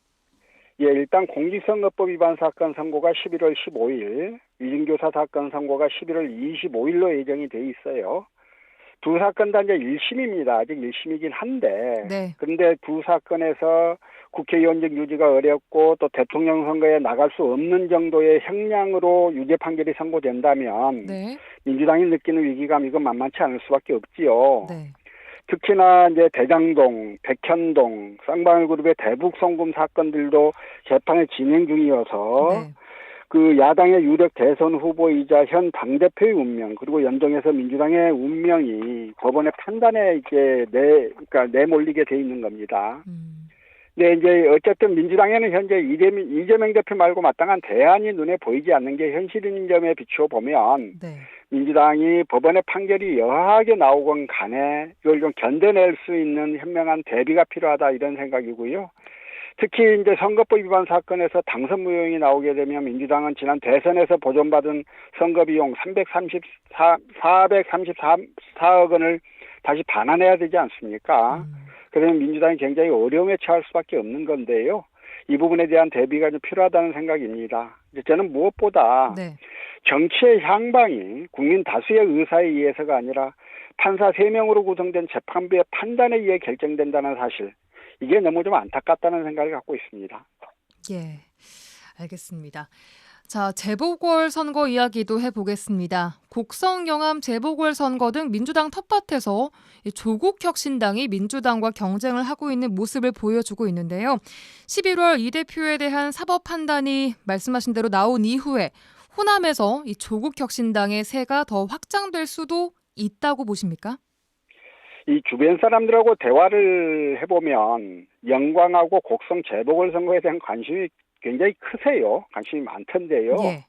예, 일단 공직선거법 위반 사건 선고가 11월 15일, 위증교사 사건 선고가 11월 25일로 예정이 돼 있어요. 두 사건 다 이제 1심입니다. 아직 1심이긴 한데, 네. 그런데 두 사건에서 국회의원직 유지가 어렵고 또 대통령 선거에 나갈 수 없는 정도의 형량으로 유죄 판결이 선고된다면 네. 민주당이 느끼는 위기감 이건 만만치 않을 수밖에 없지요. 네. 특히나 이제 대장동, 백현동, 쌍방울그룹의 대북 송금 사건들도 재판이 진행 중이어서 네. 그 야당의 유력 대선 후보이자 현 당대표의 운명 그리고 연동해서 민주당의 운명이 법원의 판단에 이제 내몰리게 돼 있는 겁니다. 네, 이제 어쨌든 민주당에는 현재 이재명 대표 말고 마땅한 대안이 눈에 보이지 않는 게 현실인 점에 비추어 보면 네. 민주당이 법원의 판결이 여하게 나오건 간에 이걸 좀 견뎌낼 수 있는 현명한 대비가 필요하다 이런 생각이고요. 특히 이제 선거법 위반 사건에서 당선 무효형이 나오게 되면 민주당은 지난 대선에서 보존받은 선거 비용 434억 원을 다시 반환해야 되지 않습니까? 그러면 민주당이 굉장히 어려움에 처할 수밖에 없는 건데요. 이 부분에 대한 대비가 좀 필요하다는 생각입니다. 저는 무엇보다 네. 정치의 향방이 국민 다수의 의사에 의해서가 아니라 판사 3명으로 구성된 재판부의 판단에 의해 결정된다는 사실. 이게 너무 좀 안타깝다는 생각을 갖고 있습니다. 예, 알겠습니다. 자, 재보궐선거 이야기도 해보겠습니다. 곡성, 영암 재보궐선거 등 민주당 텃밭에서 조국 혁신당이 민주당과 경쟁을 하고 있는 모습을 보여주고 있는데요. 11월 이 대표에 대한 사법 판단이 말씀하신 대로 나온 이후에 호남에서 이 조국 혁신당의 세가 더 확장될 수도 있다고 보십니까? 이 주변 사람들하고 대화를 해보면 영광하고 곡성 재보궐선거에 대한 관심이 굉장히 크세요. 관심이 많던데요. 예.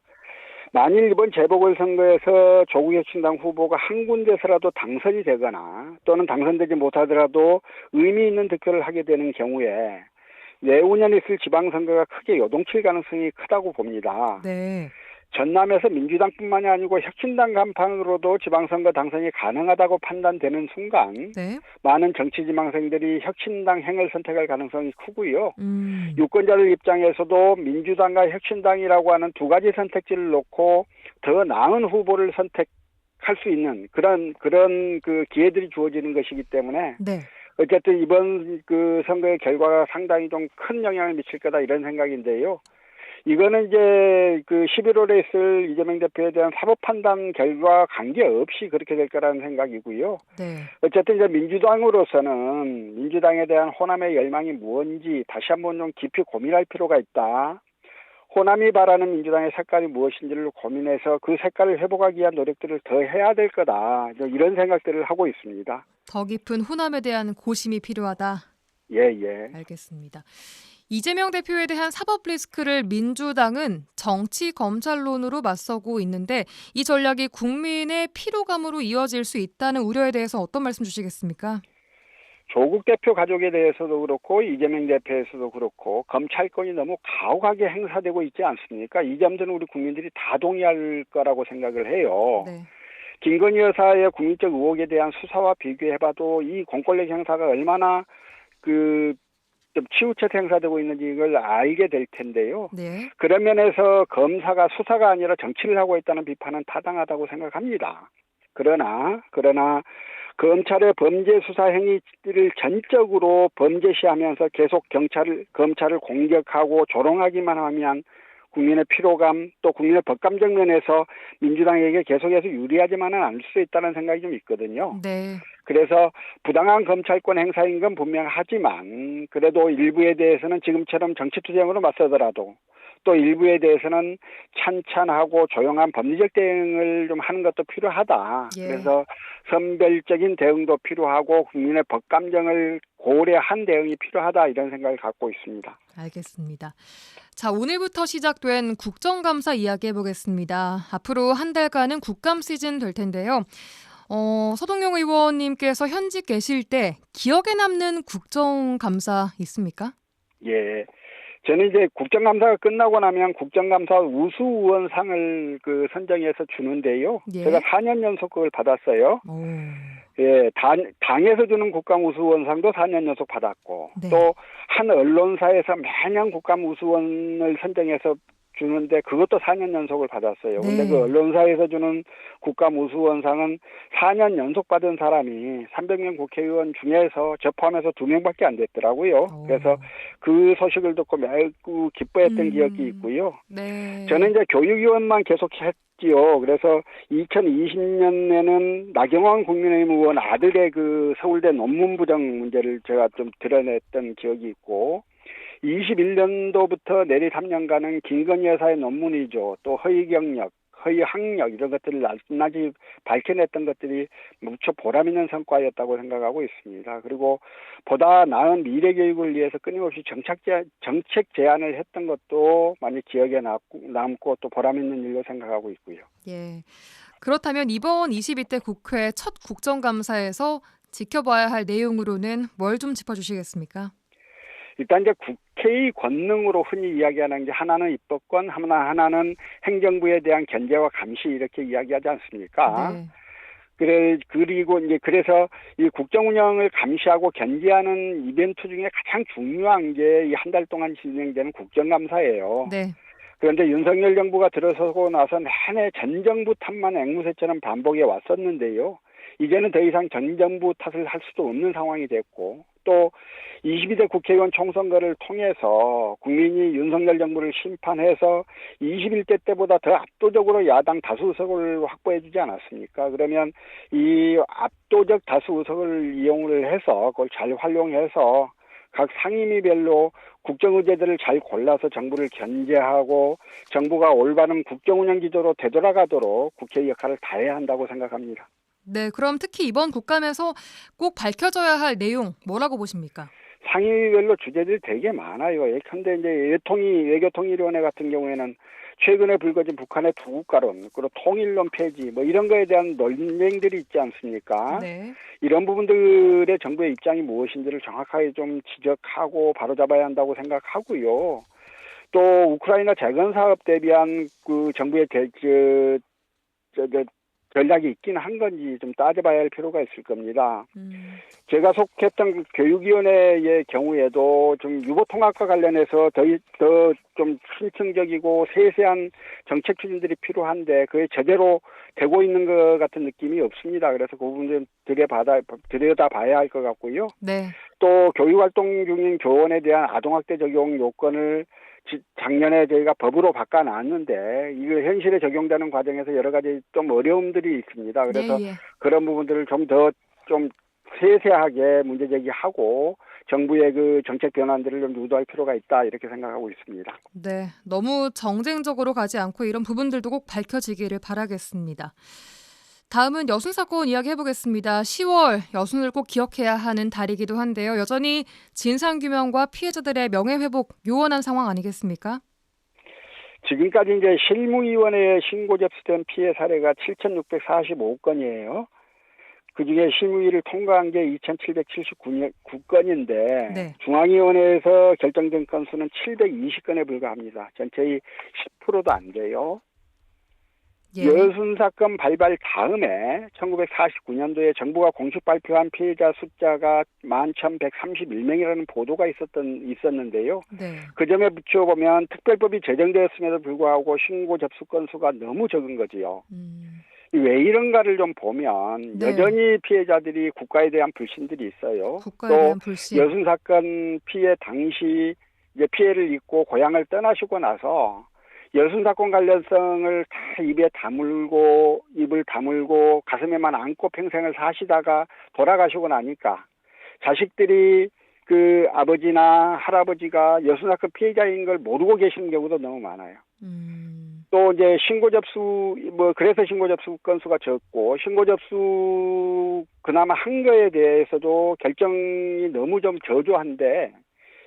만일 이번 재보궐선거에서 조국 혁신당 후보가 한 군데서라도 당선이 되거나 또는 당선되지 못하더라도 의미 있는 득표를 하게 되는 경우에 내후년에 있을 지방선거가 크게 요동칠 가능성이 크다고 봅니다. 네. 전남에서 민주당뿐만이 아니고 혁신당 간판으로도 지방선거 당선이 가능하다고 판단되는 순간 네. 많은 정치 지망생들이 혁신당 행을 선택할 가능성이 크고요. 음. 유권자들 입장에서도 민주당과 혁신당이라고 하는 두 가지 선택지를 놓고 더 나은 후보를 선택할 수 있는 그런 그 기회들이 주어지는 것이기 때문에 네. 어쨌든 이번 그 선거의 결과가 상당히 좀 큰 영향을 미칠 거다 이런 생각인데요. 이거는 이제 그 11월에 있을 이재명 대표에 대한 사법 판단 결과 관계없이 그렇게 될 거라는 생각이고요. 네. 어쨌든 이제 민주당으로서는 민주당에 대한 호남의 열망이 무엇인지 다시 한번 좀 깊이 고민할 필요가 있다. 호남이 바라는 민주당의 색깔이 무엇인지를 고민해서 그 색깔을 회복하기 위한 노력들을 더 해야 될 거다. 이런 생각들을 하고 있습니다. 더 깊은 호남에 대한 고심이 필요하다. 예. 알겠습니다. 이재명 대표에 대한 사법 리스크를 민주당은 정치 검찰론으로 맞서고 있는데 이 전략이 국민의 피로감으로 이어질 수 있다는 우려에 대해서 어떤 말씀 주시겠습니까? 조국 대표 가족에 대해서도 그렇고 이재명 대표에서도 그렇고 검찰권이 너무 가혹하게 행사되고 있지 않습니까? 이 점들은 우리 국민들이 다 동의할 거라고 생각을 해요. 네. 김건희 여사의 국민적 의혹에 대한 수사와 비교해봐도 이 공권력 행사가 얼마나 좀 치우쳐 행사되고 있는지 이걸 알게 될 텐데요. 네. 그런 면에서 검사가 수사가 아니라 정치를 하고 있다는 비판은 타당하다고 생각합니다. 그러나 검찰의 범죄 수사 행위를 전적으로 범죄시하면서 계속 검찰을 공격하고 조롱하기만 하면 국민의 피로감 또 국민의 법감정 면에서 민주당에게 계속해서 유리하지만은 않을 수 있다는 생각이 좀 있거든요. 네. 그래서 부당한 검찰권 행사인 건 분명하지만 그래도 일부에 대해서는 지금처럼 정치투쟁으로 맞서더라도 또 일부에 대해서는 찬찬하고 조용한 법리적 대응을 좀 하는 것도 필요하다. 예. 그래서 선별적인 대응도 필요하고 국민의 법감정을 고려한 대응이 필요하다 이런 생각을 갖고 있습니다. 알겠습니다. 자, 오늘부터 시작된 국정감사 이야기해 보겠습니다. 앞으로 한 달간은 국감 시즌 될 텐데요. 서동용 의원님께서 현직 계실 때 기억에 남는 국정감사 있습니까? 예. 저는 이제 국정감사가 끝나고 나면 국정감사 우수의원상을 선정해서 주는데요. 예. 제가 4년 연속 그걸 받았어요. 오. 예, 당에서 주는 국감 우수의원상도 4년 연속 받았고 네. 또 한 언론사에서 매년 국감 우수의원을 선정해서 주는데 그것도 4년 연속을 받았어요. 네. 근데 그 언론사에서 주는 국감 우수의원상은 4년 연속 받은 사람이 300명 국회의원 중에서 저 포함해서 2명밖에 안 됐더라고요. 오. 그래서 그 소식을 듣고 매우 기뻐했던 기억이 있고요. 네. 저는 이제 교육위원만 계속 했지요. 그래서 2020년에는 나경원 국민의힘 의원 아들의 그 서울대 논문 부정 문제를 제가 좀 드러냈던 기억이 있고 21년도부터 내리 3년간은 김건희 여사의 논문이죠. 또 허위 경력, 허위 학력 이런 것들을 낱낱이 밝혀냈던 것들이 무척 보람 있는 성과였다고 생각하고 있습니다. 그리고 보다 나은 미래 교육을 위해서 끊임없이 정책 제안을 했던 것도 많이 기억에 남고 또 보람 있는 일로 생각하고 있고요. 예. 그렇다면 이번 22대 국회 첫 국정감사에서 지켜봐야 할 내용으로는 뭘 좀 짚어주시겠습니까? 일단 이제 국회의 권능으로 흔히 이야기하는 게 하나는 입법권, 하나는 행정부에 대한 견제와 감시 이렇게 이야기하지 않습니까? 네. 그리고 이제 그래서 이 국정 운영을 감시하고 견제하는 이벤트 중에 가장 중요한 게 이 한 달 동안 진행되는 국정감사예요. 네. 그런데 윤석열 정부가 들어서고 나서 내내 전 정부 탓만 앵무새처럼 반복해 왔었는데요. 이제는 더 이상 전 정부 탓을 할 수도 없는 상황이 됐고 또 22대 국회의원 총선거를 통해서 국민이 윤석열 정부를 심판해서 21대 때보다 더 압도적으로 야당 다수 의석을 확보해 주지 않았습니까? 그러면 이 압도적 다수 의석을 이용을 해서 그걸 잘 활용해서 각 상임위별로 국정의제들을 잘 골라서 정부를 견제하고 정부가 올바른 국정운영 기조로 되돌아가도록 국회의 역할을 다해야 한다고 생각합니다. 네, 그럼 특히 이번 국감에서 꼭 밝혀져야 할 내용 뭐라고 보십니까? 상임위별로 주제들이 되게 많아요. 예컨대 이제 외교통일위원회 같은 경우에는 최근에 불거진 북한의 두국가론, 그리고 통일론 폐지, 뭐 이런 거에 대한 논쟁들이 있지 않습니까? 네. 이런 부분들의 정부의 입장이 무엇인지를 정확하게 좀 지적하고 바로잡아야 한다고 생각하고요. 또 우크라이나 재건 사업 대비한 그 정부의 전략이 있긴 한 건지 좀 따져봐야 할 필요가 있을 겁니다. 제가 속했던 그 교육위원회의 경우에도 좀 유보통합과 관련해서 더 좀 신층적이고 세세한 정책 추진들이 필요한데 그게 제대로 되고 있는 것 같은 느낌이 없습니다. 그래서 그 부분 좀 들여다봐야 할 것 같고요. 네. 또 교육활동 중인 교원에 대한 아동학대 적용 요건을 작년에 저희가 법으로 바꿔놨는데 이걸 현실에 적용되는 과정에서 여러 가지 좀 어려움들이 있습니다. 그래서 예. 그런 부분들을 좀 더 좀 세세하게 문제 제기하고 정부의 그 정책 변환들을 좀 유도할 필요가 있다 이렇게 생각하고 있습니다. 네. 너무 정쟁적으로 가지 않고 이런 부분들도 꼭 밝혀지기를 바라겠습니다. 다음은 여순 사건 이야기 해보겠습니다. 10월 여순을 꼭 기억해야 하는 달이기도 한데요. 여전히 진상규명과 피해자들의 명예회복 요원한 상황 아니겠습니까? 지금까지 이제 실무위원회에 신고 접수된 피해 사례가 7,645건이에요. 그중에 실무위를 통과한 게 2,779건인데 네. 중앙위원회에서 결정된 건수는 720건에 불과합니다. 전체의 10%도 안 돼요. 예. 여순 사건 발발 다음에 1949년도에 정부가 공식 발표한 피해자 숫자가 11,131명이라는 보도가 있었는데요. 네. 그 점에 비춰보면 특별법이 제정되었음에도 불구하고 신고 접수 건수가 너무 적은 거지요. 왜 이런가를 좀 보면 네. 여전히 피해자들이 국가에 대한 불신들이 있어요. 국가에 또 대한 불신. 여순 사건 피해 당시 이제 피해를 입고 고향을 떠나시고 나서 여순 사건 관련성을 다 입을 다물고 가슴에만 안고 평생을 사시다가 돌아가시고 나니까 자식들이 그 아버지나 할아버지가 여순 사건 피해자인 걸 모르고 계시는 경우도 너무 많아요. 또 이제 신고 접수 그래서 신고 접수 건수가 적고 신고 접수 그나마 한 거에 대해서도 결정이 너무 좀 저조한데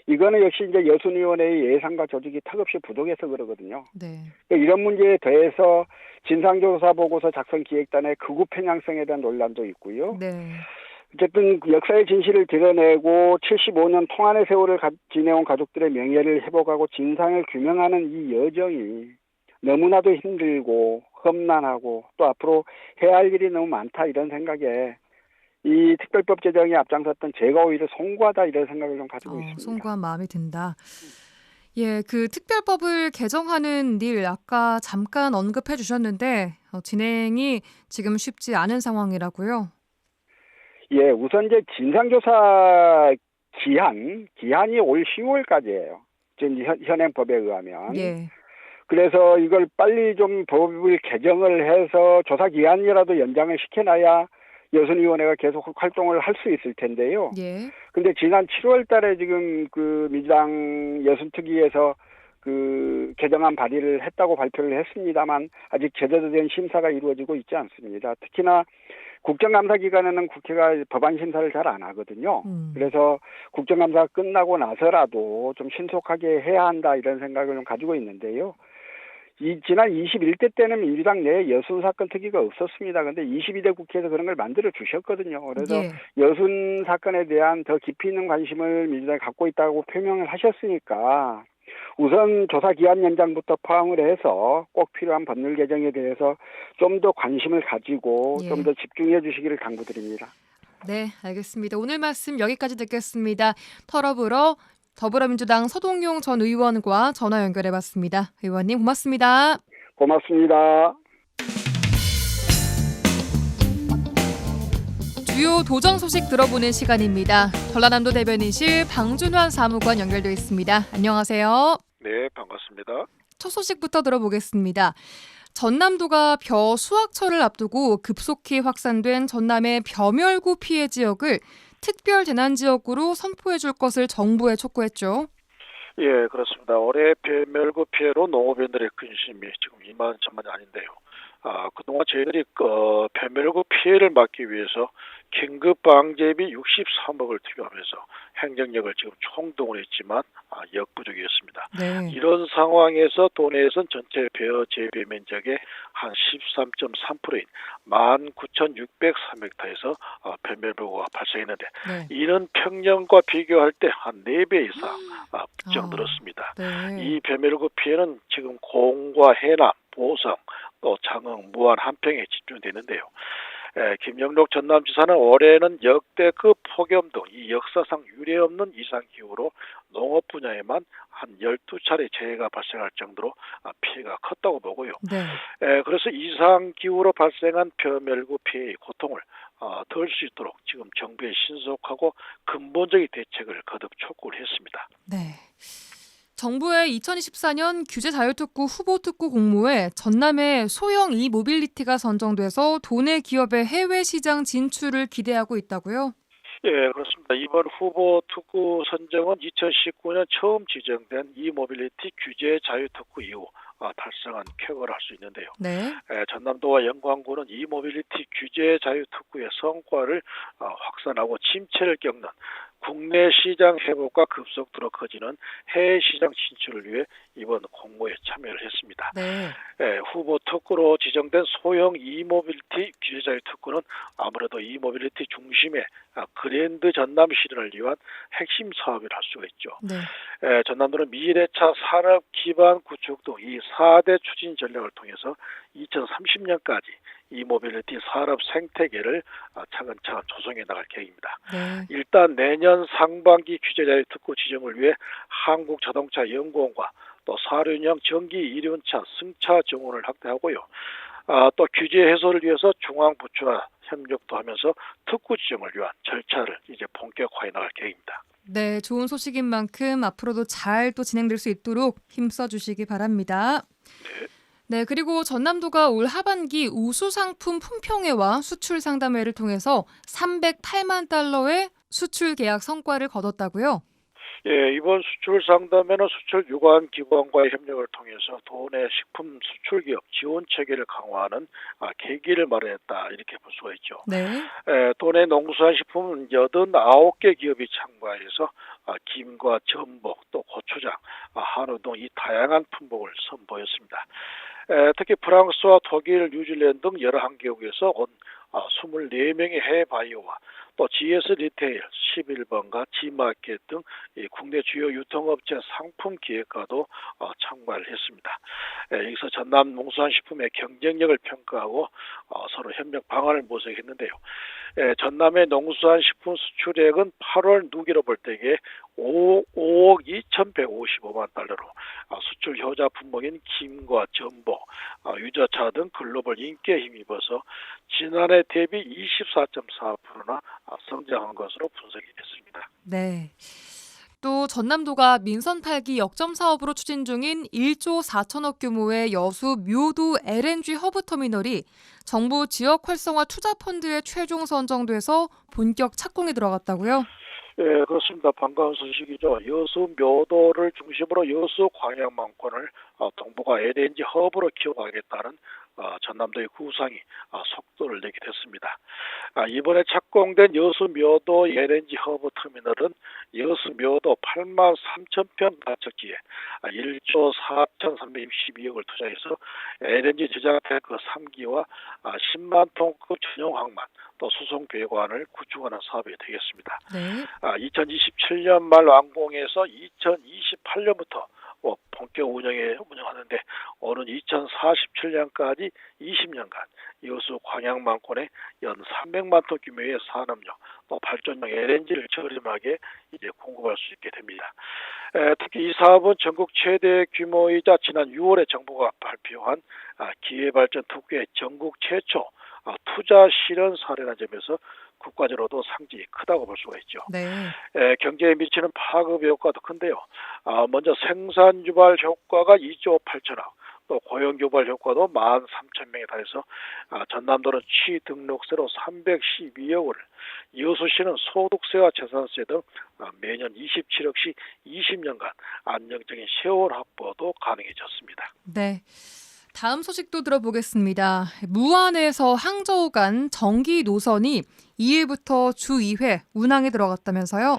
이거는 역시 이제 여순위원회의 예산과 조직이 턱없이 부족해서 그러거든요. 네. 이런 문제에 대해서 진상조사 보고서 작성 기획단의 극우 편향성에 대한 논란도 있고요. 네. 어쨌든 역사의 진실을 드러내고 75년 통한의 세월을 지내온 가족들의 명예를 회복하고 진상을 규명하는 이 여정이 너무나도 힘들고 험난하고 또 앞으로 해야 할 일이 너무 많다 이런 생각에 이 특별법 제정에 앞장섰던 제가 오히려 송구하다 이런 생각을 좀 가지고 있습니다. 송구한 마음이 든다. 예, 그 특별법을 개정하는 일 아까 잠깐 언급해 주셨는데 진행이 지금 쉽지 않은 상황이라고요? 예, 우선 이제 진상조사 기한이 올 10월까지예요. 지금 현행법에 의하면. 예. 그래서 이걸 빨리 좀 법을 개정을 해서 조사 기한이라도 연장을 시켜놔야 여순위원회가 계속 활동을 할 수 있을 텐데요. 예. 근데 지난 7월 달에 지금 그 민주당 여순특위에서 그 개정안 발의를 했다고 발표를 했습니다만 아직 제대로 된 심사가 이루어지고 있지 않습니다. 특히나 국정감사 기간에는 국회가 법안 심사를 잘 안 하거든요. 그래서 국정감사가 끝나고 나서라도 좀 신속하게 해야 한다 이런 생각을 좀 가지고 있는데요. 지난 21대 때는 민주당 내에 여순 사건 특위가 없었습니다. 그런데 22대 국회에서 그런 걸 만들어 주셨거든요. 그래서 예. 여순 사건에 대한 더 깊이 있는 관심을 민주당이 갖고 있다고 표명을 하셨으니까 우선 조사 기한 연장부터 포함을 해서 꼭 필요한 법률 개정에 대해서 좀 더 관심을 가지고 예. 좀 더 집중해 주시기를 당부드립니다. 네, 알겠습니다. 오늘 말씀 여기까지 듣겠습니다. 털어보러 더불어민주당 서동용 전 의원과 전화 연결해봤습니다. 의원님 고맙습니다. 고맙습니다. 주요 도정 소식 들어보는 시간입니다. 전라남도 대변인실 방준환 사무관 연결돼 있습니다. 안녕하세요. 네, 반갑습니다. 첫 소식부터 들어보겠습니다. 전남도가 벼 수확철을 앞두고 급속히 확산된 전남의 벼멸구 피해 지역을 특별 재난 지역으로 선포해 줄 것을 정부에 촉구했죠. 예, 그렇습니다. 올해 벼멸구 피해로 농업인들의 근심이 지금 이만저만이 아닌데요. 그동안 저희들이 벼멸구 피해를 막기 위해서 긴급 방제비 63억을 투입하면서 행정력을 지금 총동원했지만 역부족이었습니다. 네. 이런 상황에서 도내에선 전체 벼 재배 면적의 한 13.3%인 19,603헥타에서 벼멸보고가 발생했는데 네. 이는 평년과 비교할 때 한 4배 이상 부쩍 아. 늘었습니다. 네. 이 벼멸구 피해는 지금 공과 해남, 보성, 또 장흥, 무안, 한평에 집중되는데요. 김영록 전남지사는 올해는 역대급 폭염 등 이 역사상 유례없는 이상기후로 농업 분야에만 한 12차례 재해가 발생할 정도로 피해가 컸다고 보고요. 네. 그래서 이상기후로 발생한 벼멸구 피해의 고통을 덜 수 있도록 지금 정부의 신속하고 근본적인 대책을 거듭 촉구를 했습니다. 네. 정부의 2024년 규제 자유특구 후보 특구 공모에 전남의 소형 이모빌리티가 선정돼서 도내 기업의 해외 시장 진출을 기대하고 있다고요? 예, 그렇습니다. 이번 후보 특구 선정은 2019년 처음 지정된 이모빌리티 규제 자유특구 이후 달성한 쾌거를 할 수 있는데요. 네. 전남도와 영광군은 이모빌리티 규제 자유특구의 성과를 확산하고 침체를 겪는 국내 시장 회복과 급속도로 커지는 해외 시장 진출을 위해 이번 공모에 참여를 했습니다. 네. 후보 특구로 지정된 소형 이모빌리티 규제자유 특구는 아무래도 이모빌리티 중심의 그랜드 전남 실현을 위한 핵심 사업이라 할 수가 있죠. 네. 전남도는 미래차 산업 기반 구축 등 이 4대 추진 전략을 통해서 2030년까지 이모빌리티 산업 생태계를 차근차근 조성해 나갈 계획입니다. 네. 일단 내년 상반기 규제자유 특구 지정을 위해 한국자동차연구원과 또 사륜형 전기 이륜차 승차 정원을 확대하고요. 또 규제 해소를 위해서 중앙부처와 협력도 하면서 특구 지정을 위한 절차를 이제 본격화해 나갈 계획입니다. 네, 좋은 소식인 만큼 앞으로도 잘 또 진행될 수 있도록 힘써 주시기 바랍니다. 네, 그리고 전남도가 올 하반기 우수 상품 품평회와 수출 상담회를 통해서 308만 달러의 수출 계약 성과를 거뒀다고요? 예, 이번 수출 상담회는 수출 유관 기관과의 협력을 통해서 도내 식품 수출 기업 지원 체계를 강화하는 계기를 마련했다 이렇게 볼 수가 있죠. 네. 도내 농수산식품 89개 기업이 참가해서 김과 전복 또 고추장, 한우 등 이 다양한 품목을 선보였습니다. 특히 프랑스와 독일, 뉴질랜드 등 11개국에서 온 24명의 해외 바이오와 또 GS 리테일, 11번가 G마켓 등 국내 주요 유통업체 상품 기획과도 참가를 했습니다. 여기서 전남 농수산식품의 경쟁력을 평가하고 서로 협력 방안을 모색했는데요. 전남의 농수산식품 수출액은 8월 누기로 볼 때에 5억 2,155만 달러로 수출 효자 품목인 김과 전복, 유자차 등 글로벌 인기에 힘입어서 지난해 대비 24.4%나 성장한 것으로 분석이 됐습니다. 네. 또 전남도가 민선 8기 역점 사업으로 추진 중인 1조 4천억 규모의 여수 묘도 LNG 허브 터미널이 정부 지역 활성화 투자 펀드에 최종 선정돼서 본격 착공에 들어갔다고요? 예, 그렇습니다. 반가운 소식이죠. 여수 묘도를 중심으로 여수 광양만권을 동부가 LNG 허브로 키워가겠다는 전남도의 구상이 속도를 내게 됐습니다. 이번에 착공된 여수 묘도 LNG 허브 터미널은 여수 묘도 8만 3천 평 가축지에 1조 4,362억을 투자해서 LNG 제작 탱크 3기와 10만 톤급 전용 항만 또 수송 배관을 구축하는 사업이 되겠습니다. 네. 2027년 말 완공해서 2028년부터 본격 운영하는데 오는 2047년까지 20년간 여수 광양만권에 연 300만 톤 규모의 산업용 또 발전용 LNG를 저렴하게 이제 공급할 수 있게 됩니다. 특히 이 사업은 전국 최대 규모이자 지난 6월에 정부가 발표한 기회발전 특구의 전국 최초 투자 실현 사례라는 점에서 국가적으로도 상징이 크다고 볼 수가 있죠. 네. 경제에 미치는 파급 효과도 큰데요. 먼저 생산 유발 효과가 2조 8천억, 또 고용 유발 효과도 13,000명에 달해서 전남도는 취등록세로 312억을, 여수시는 소득세와 재산세 등 매년 27억씩 20년간 안정적인 세월 확보도 가능해졌습니다. 네. 다음 소식도 들어보겠습니다. 무안에서 항저우 간 정기 노선이 2일부터 주 2회 운항에 들어갔다면서요?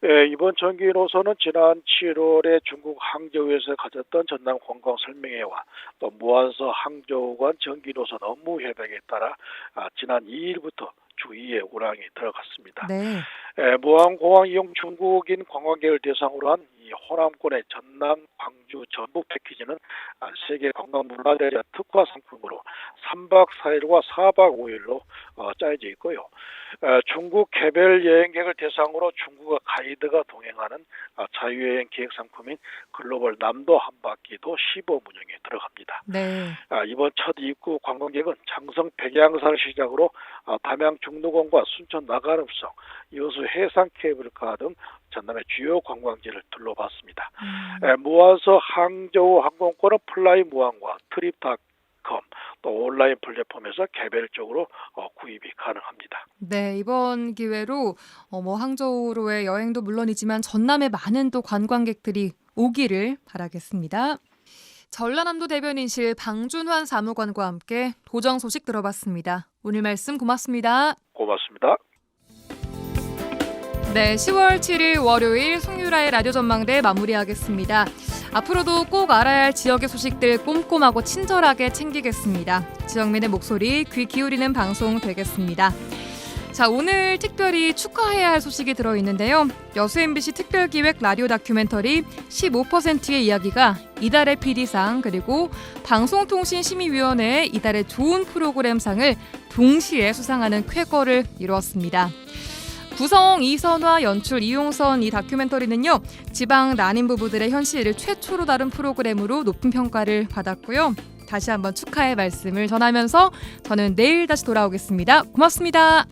예, 이번 전기 노선은 지난 7월에 중국 항저우에서 가졌던 전남 관광 설명회와 또 무안서 항저우 간 전기 노선 업무 협약에 따라 지난 2일부터 주 2회 운항이 들어갔습니다. 네. 무안공항 이용 중국인 관광객을 대상으로 한 이 호남권의 전남, 광주, 전북 패키지는 세계 관광문화대전 특화 상품으로 3박 4일과 4박 5일로 짜여져 있고요. 중국 개별 여행객을 대상으로 중국어 가이드가 동행하는 자유여행 기획 상품인 글로벌 남도 한 바퀴도 시범 운영에 들어갑니다. 네. 이번 첫 입국 관광객은 장성 백양사를 시작으로 담양 중루공과 순천 나가름성, 여수 해상 케이블카 등 전남의 주요 관광지를 둘러봤습니다. 무안서 항저우 항공권은 플라이 무안과 트립닷컴 또 온라인 플랫폼에서 개별적으로 구입이 가능합니다. 네, 이번 기회로 항저우로의 여행도 물론이지만 전남에 많은 또 관광객들이 오기를 바라겠습니다. 전라남도 대변인실 방준환 사무관과 함께 도정 소식 들어봤습니다. 오늘 말씀 고맙습니다. 고맙습니다. 네, 10월 7일 월요일 송유라의 라디오 전망대 마무리하겠습니다. 앞으로도 꼭 알아야 할 지역의 소식들 꼼꼼하고 친절하게 챙기겠습니다. 지역민의 목소리 귀 기울이는 방송 되겠습니다. 자, 오늘 특별히 축하해야 할 소식이 들어있는데요. 여수 MBC 특별기획 라디오 다큐멘터리 15%의 이야기가 이달의 PD상 그리고 방송통신심의위원회의 이달의 좋은 프로그램상을 동시에 수상하는 쾌거를 이루었습니다. 구성 이선화, 연출 이용선 이 다큐멘터리는요. 지방 난임 부부들의 현실을 최초로 다룬 프로그램으로 높은 평가를 받았고요. 다시 한번 축하의 말씀을 전하면서 저는 내일 다시 돌아오겠습니다. 고맙습니다.